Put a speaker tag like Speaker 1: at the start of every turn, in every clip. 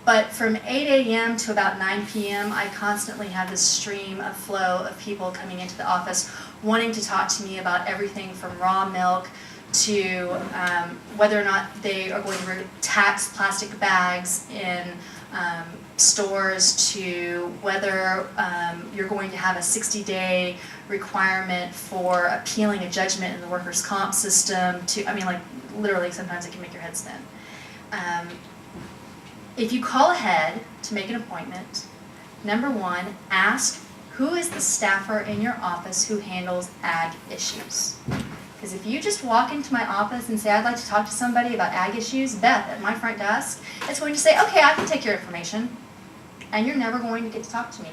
Speaker 1: But from 8 a.m. to about 9 p.m., I constantly have this stream of flow of people coming into the office wanting to talk to me about everything from raw milk to whether or not they are going to tax plastic bags in stores, to whether you're going to have a 60-day requirement for appealing a judgment in the workers' comp system, to, I mean, like, literally sometimes it can make your head spin. If you call ahead to make an appointment, number one, ask who is the staffer in your office who handles ag issues. Because if you just walk into my office and say, I'd like to talk to somebody about ag issues, Beth at my front desk, it's going to say, okay, I can take your information, and you're never going to get to talk to me.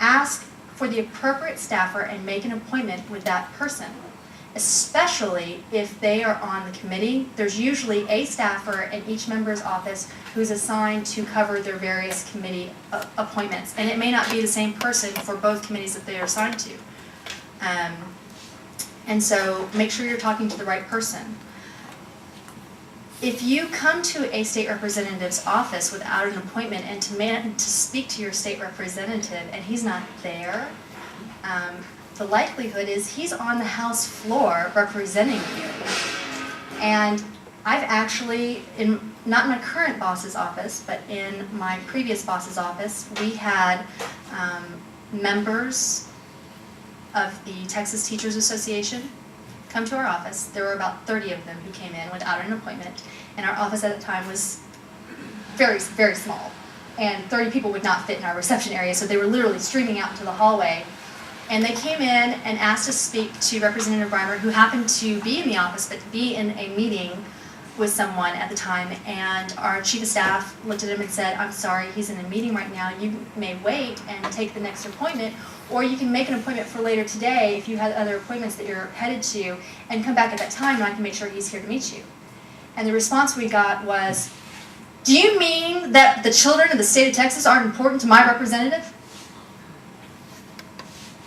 Speaker 1: Ask for the appropriate staffer and make an appointment with that person. Especially if they are on the committee, there's usually a staffer in each member's office who's assigned to cover their various committee appointments. And it may not be the same person for both committees that they are assigned to. And so make sure you're talking to the right person. If you come to a state representative's office without an appointment and to speak to your state representative and he's not there, the likelihood is he's on the House floor representing you. And I've actually, not in my current boss's office, but in my previous boss's office, we had members of the Texas Teachers Association come to our office. There were about 30 of them who came in without an appointment. And our office at the time was very, very small. And 30 people would not fit in our reception area, so they were literally streaming out into the hallway. And they came in and asked to speak to Representative Reimer, who happened to be in the office, but to be in a meeting with someone at the time. And our chief of staff looked at him and said, I'm sorry, he's in a meeting right now. You may wait and take the next appointment, or you can make an appointment for later today if you had other appointments that you're headed to, and come back at that time and I can make sure he's here to meet you. And the response we got was, do you mean that the children of the state of Texas aren't important to my representative?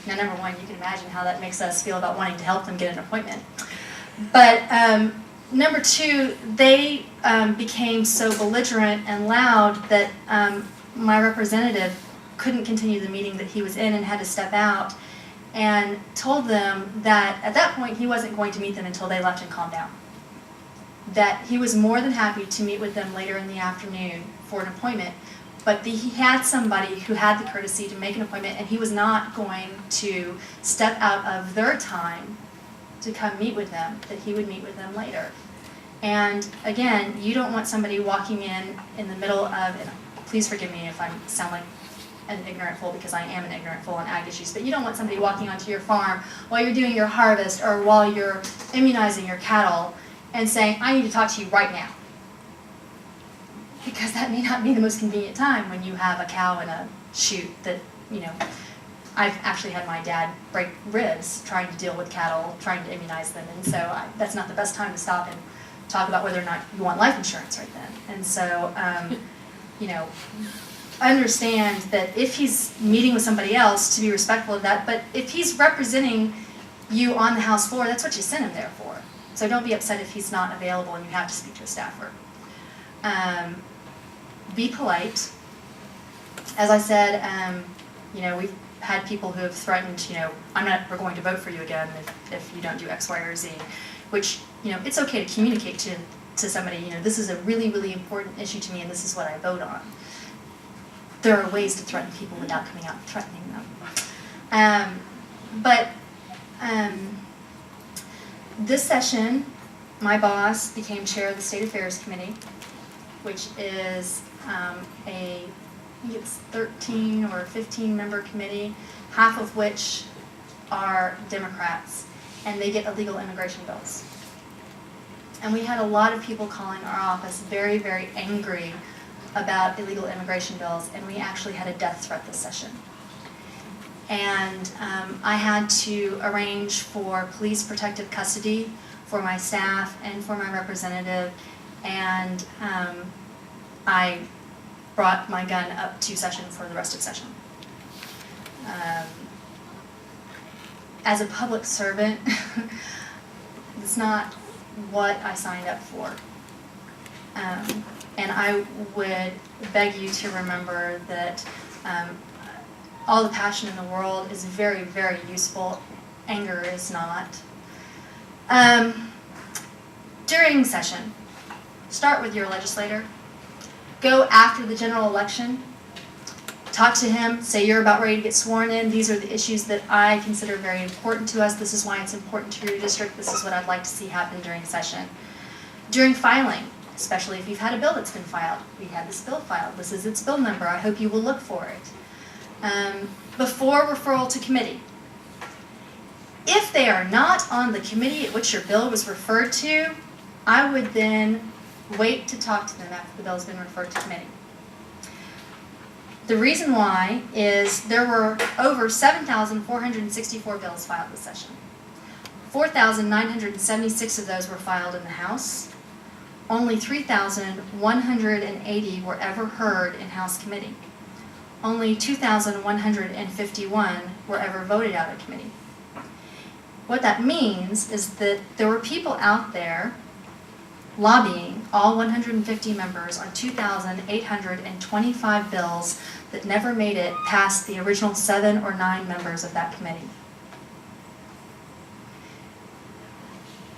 Speaker 1: Now, number one, you can imagine how that makes us feel about wanting to help them get an appointment. But number two, they became so belligerent and loud that my representative couldn't continue the meeting that he was in and had to step out, and told them that at that point he wasn't going to meet them until they left and calmed down. That he was more than happy to meet with them later in the afternoon for an appointment, but he had somebody who had the courtesy to make an appointment, and he was not going to step out of their time to come meet with them, that he would meet with them later. And again, you don't want somebody walking in the middle of, and please forgive me if I sound like an ignorant fool, because I am an ignorant fool on ag issues, but you don't want somebody walking onto your farm while you're doing your harvest or while you're immunizing your cattle and saying, I need to talk to you right now. Because that may not be the most convenient time when you have a cow in a chute that, you know, I've actually had my dad break ribs trying to deal with cattle, trying to immunize them, and so that's not the best time to stop and talk about whether or not you want life insurance right then. And so, you know, I understand that if he's meeting with somebody else, to be respectful of that, but if he's representing you on the House floor, that's what you sent him there for. So don't be upset if he's not available and you have to speak to a staffer. Be polite. As I said, you know, we've had people who have threatened, you know, we're going to vote for you again if you don't do X, Y, or Z, which, you know, it's okay to communicate to somebody, you know, this is a really, really important issue to me and this is what I vote on. There are ways to threaten people without coming out and threatening them. This session, my boss became chair of the State Affairs Committee, which is I think it's 13 or 15 member committee, half of which are Democrats, and they get illegal immigration bills. And we had a lot of people calling our office very, very angry about illegal immigration bills, and we actually had a death threat this session. And I had to arrange for police protective custody for my staff and for my representative, and I brought my gun up to session for the rest of session. As a public servant, it's not what I signed up for. And I would beg you to remember that all the passion in the world is very, very useful. Anger is not. During session, start with your legislator. Go after the general election. Talk to him. Say you're about ready to get sworn in. These are the issues that I consider very important to us. This is why it's important to your district. This is what I'd like to see happen during session. During filing, especially if you've had a bill that's been filed. We had this bill filed. This is its bill number. I hope you will look for it. Before referral to committee. If they are not on the committee at which your bill was referred to, I would then wait to talk to them after the bill has been referred to committee. The reason why is there were over 7,464 bills filed this session. 4,976 of those were filed in the House. Only 3,180 were ever heard in House committee. Only 2,151 were ever voted out of committee. What that means is that there were people out there lobbying all 150 members on 2,825 bills that never made it past the original 7 or 9 members of that committee.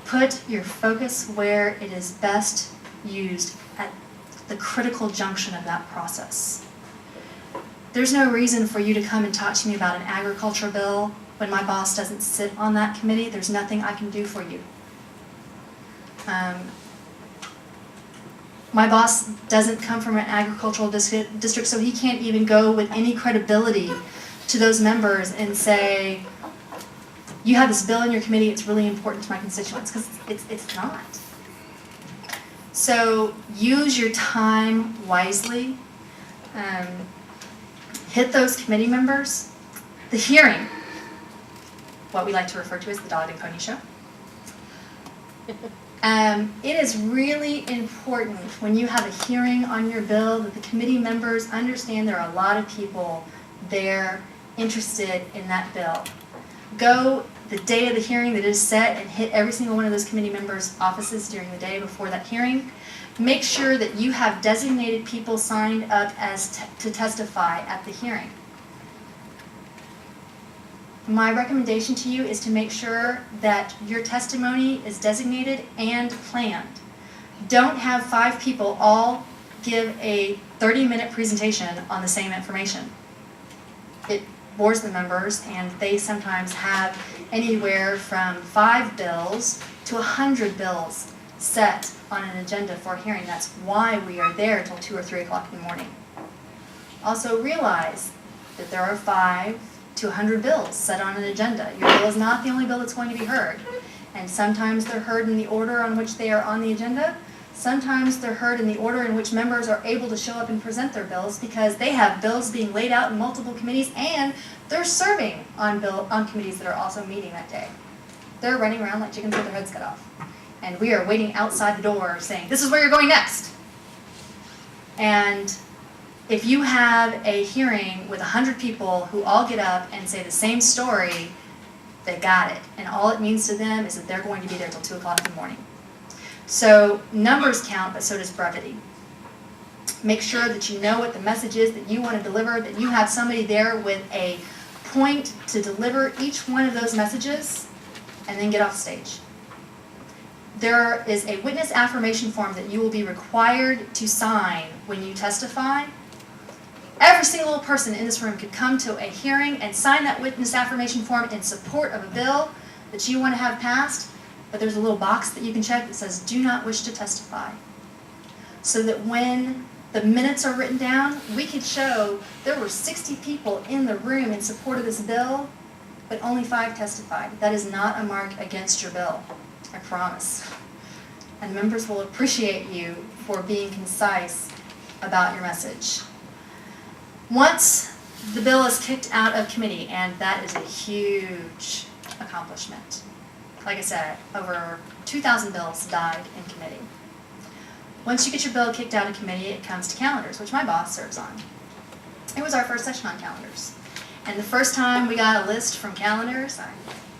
Speaker 1: Put your focus where it is best used at the critical junction of that process. There's no reason for you to come and talk to me about an agriculture bill when my boss doesn't sit on that committee. There's nothing I can do for you. My boss doesn't come from an agricultural district, so he can't even go with any credibility to those members and say, you have this bill in your committee, it's really important to my constituents, because it's not. So use your time wisely. Hit those committee members. The hearing, what we like to refer to as the dog and pony show. It is really important when you have a hearing on your bill that the committee members understand there are a lot of people there interested in that bill. Go the day of the hearing that it is set and hit every single one of those committee members' offices during the day before that hearing. Make sure that you have designated people signed up as to testify at the hearing. My recommendation to you is to make sure that your testimony is designated and planned. Don't have 5 people all give a 30-minute presentation on the same information. It bores the members, and they sometimes have anywhere from 5 bills to 100 bills set on an agenda for a hearing. That's why we are there until 2 or 3 o'clock in the morning. Also realize that there are 5 to 100 bills set on an agenda. Your bill is not the only bill that's going to be heard. And sometimes they're heard in the order on which they are on the agenda. Sometimes they're heard in the order in which members are able to show up and present their bills because they have bills being laid out in multiple committees and they're serving on committees that are also meeting that day. They're running around like chickens with their heads cut off. And we are waiting outside the door saying, this is where you're going next. And if you have a hearing with 100 people who all get up and say the same story, they got it. And all it means to them is that they're going to be there till 2 o'clock in the morning. So numbers count, but so does brevity. Make sure that you know what the message is that you want to deliver, that you have somebody there with a point to deliver each one of those messages, and then get off stage. There is a witness affirmation form that you will be required to sign when you testify. Every single person in this room could come to a hearing and sign that witness affirmation form in support of a bill that you want to have passed, but there's a little box that you can check that says, do not wish to testify. So that when the minutes are written down, we could show there were 60 people in the room in support of this bill, but only 5 testified. That is not a mark against your bill, I promise. And members will appreciate you for being concise about your message. Once the bill is kicked out of committee, and that is a huge accomplishment. Like I said, over 2,000 bills died in committee. Once you get your bill kicked out of committee, it comes to calendars, which my boss serves on. It was our first session on calendars. And the first time we got a list from calendars, I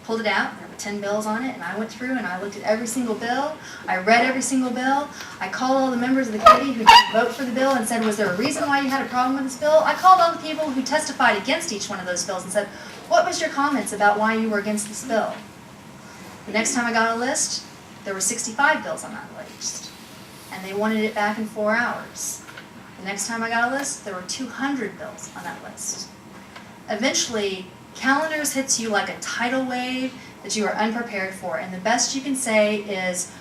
Speaker 1: pulled it out. There were 10 bills on it, and I went through and I looked at every single bill. I read every single bill. I called all the members of the committee who didn't vote for the bill and said, was there a reason why you had a problem with this bill? I called all the people who testified against each one of those bills and said, what was your comments about why you were against this bill? The next time I got a list, there were 65 bills on that list, and they wanted it back in 4 hours. The next time I got a list, there were 200 bills on that list. Eventually, calendars hits you like a tidal wave that you are unprepared for, and the best you can say is,